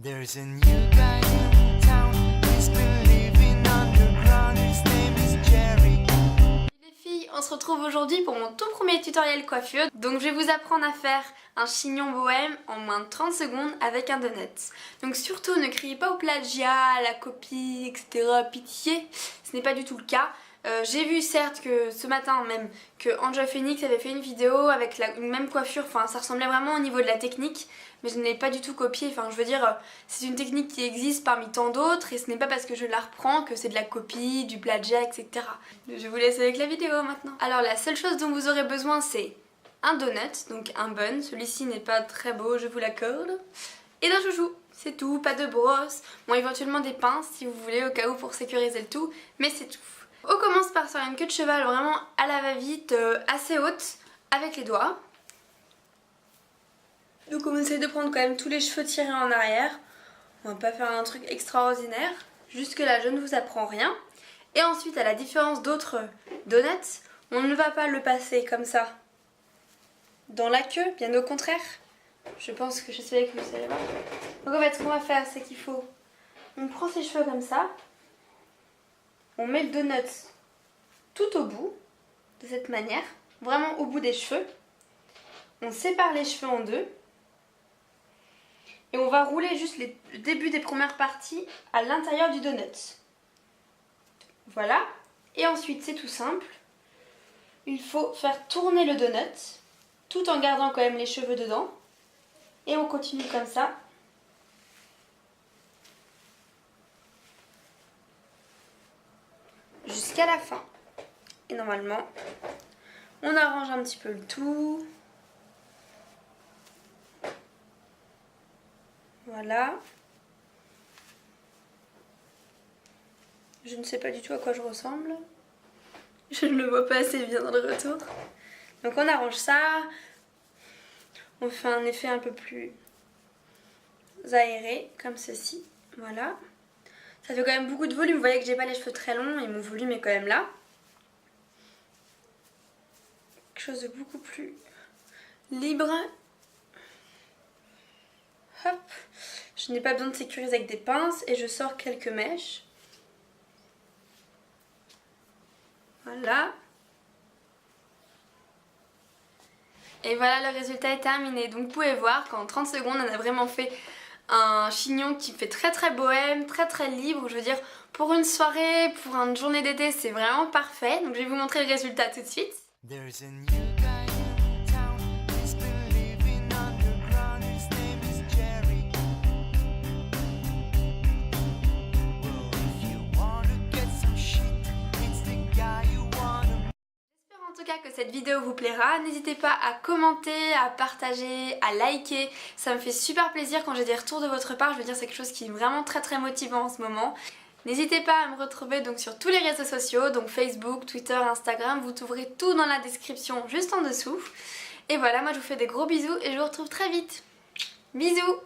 There's a new guy in town, he's been living underground, his name is Jerry. Les filles, on se retrouve aujourd'hui pour mon tout premier tutoriel coiffure. Donc je vais vous apprendre à faire un chignon bohème en moins de 30 secondes avec un donut. Donc surtout ne criez pas au plagiat, à la copie, etc. Pitié, ce n'est pas du tout le cas. J'ai vu certes que ce matin même que Anja Phoenix avait fait une vidéo avec une même coiffure, enfin ça ressemblait vraiment au niveau de la technique, mais je ne l'ai pas du tout copié, enfin je veux dire c'est une technique qui existe parmi tant d'autres et ce n'est pas parce que je la reprends que c'est de la copie, du plagiat, etc. Je vous laisse avec la vidéo maintenant. Alors la seule chose dont vous aurez besoin c'est un donut, donc un bun, celui-ci n'est pas très beau, je vous l'accorde, et d'un chouchou. C'est tout, pas de brosse, bon éventuellement des pinces si vous voulez au cas où pour sécuriser le tout, mais c'est tout. On commence par faire une queue de cheval vraiment à la va-vite, assez haute, avec les doigts. Donc on essaie de prendre quand même tous les cheveux tirés en arrière. On va pas faire un truc extraordinaire. Jusque là je ne vous apprends rien. Et ensuite à la différence d'autres donuts, on ne va pas le passer comme ça dans la queue, bien au contraire. Je pense que je sais que vous allez voir. Donc en fait ce qu'on va faire c'est qu'il faut... On prend ses cheveux comme ça. On met le donut tout au bout, de cette manière, vraiment au bout des cheveux. On sépare les cheveux en deux. Et on va rouler juste le début des premières parties à l'intérieur du donut. Voilà. Et ensuite, c'est tout simple. Il faut faire tourner le donut, tout en gardant quand même les cheveux dedans. Et on continue comme ça. Jusqu'à la fin. Et normalement, on arrange un petit peu le tout. Voilà. Je ne sais pas du tout à quoi je ressemble. Je ne le vois pas assez bien dans le retour. Donc on arrange ça. On fait un effet un peu plus aéré, comme ceci. Voilà. Ça fait quand même beaucoup de volume. Vous voyez que j'ai pas les cheveux très longs et mon volume est quand même là. Quelque chose de beaucoup plus libre. Hop. Je n'ai pas besoin de sécuriser avec des pinces et je sors quelques mèches. Voilà. Et voilà, le résultat est terminé. Donc vous pouvez voir qu'en 30 secondes on a vraiment fait un chignon qui fait très très bohème, très très libre. Je veux dire, pour une soirée, pour une journée d'été, c'est vraiment parfait. Donc je vais vous montrer le résultat tout de suite. There's a new guy in town, he's been living underground, his name is Jerry. Well, if you wanna get some shit, it's the guy you wanna. J'espère en tout cas que cette vidéo vous plaira. N'hésitez pas à commenter, à partager, à liker. Ça me fait super plaisir quand j'ai des retours de votre part. Je veux dire, c'est quelque chose qui est vraiment très très motivant en ce moment. N'hésitez pas à me retrouver donc sur tous les réseaux sociaux, donc Facebook, Twitter, Instagram. Vous trouverez tout dans la description juste en dessous. Et voilà, moi je vous fais des gros bisous et je vous retrouve très vite. Bisous!